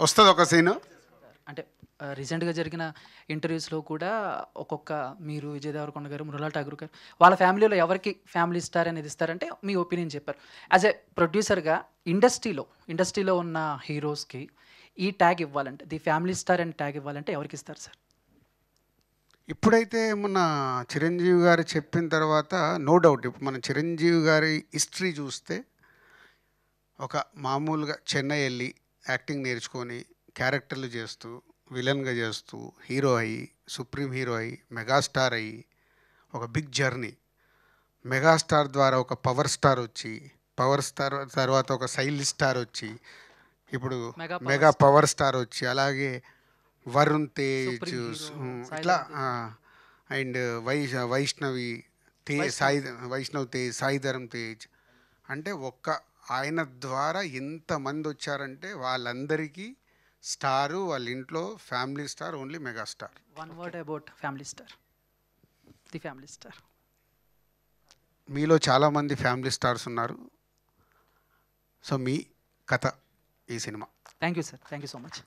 వస్తుంది ఒక సీను. అంటే రీసెంట్గా జరిగిన ఇంటర్వ్యూస్లో కూడా ఒక్కొక్క మీరు విజయ్ దేవరకొండ గారు, మృణాల్ ఠాగూర్ గారు వాళ్ళ ఫ్యామిలీలో ఎవరికి ఫ్యామిలీ స్టార్ అనేది ఇస్తారంటే మీ ఒపీనియన్ చెప్పారు. యాజ్ ఎ ప్రొడ్యూసర్గా ఇండస్ట్రీలో ఉన్న హీరోస్కి ఈ ట్యాగ్ ఇవ్వాలంటే, ది ఫ్యామిలీ స్టార్ అని ట్యాగ్ ఇవ్వాలంటే ఎవరికి ఇస్తారు సార్? ఇప్పుడైతే మొన్న చిరంజీవి గారు చెప్పిన తర్వాత నో డౌట్ ఇప్పుడు మనం చిరంజీవి గారి హిస్టరీ చూస్తే ఒక మామూలుగా చెన్నై వెళ్ళి యాక్టింగ్ నేర్చుకొని క్యారెక్టర్లు చేస్తూ విలన్గా చేస్తూ హీరో అయ్యి సుప్రీం హీరో అయ్యి మెగాస్టార్ అయ్యి ఒక బిగ్ జర్నీ, మెగాస్టార్ ద్వారా ఒక పవర్ స్టార్ వచ్చి పవర్ స్టార్ తర్వాత ఒక సైల్ స్టార్ వచ్చి ఇప్పుడు mega mega power star, power star వచ్చి అలాగే వరుణ్ తేజ్ సుప్రీం హీరో ఇట్లా సాయిధరమ్ తేజ్. అండ్ వైష్ణవి వైష్ణవ్ తేజ్, సాయిధరమ్ తేజ్. అంటే ఆయన ద్వారా ఎంతమంది వచ్చారంటే వాళ్ళందరికీ స్టారు, వాళ్ళ ఇంట్లో family star, only megastar. One word about family star, the family star. మీలో చాలామంది ఫ్యామిలీ స్టార్స్ ఉన్నారు. సో మీ కథ ఈ cinema. Thank you sir, thank you so much.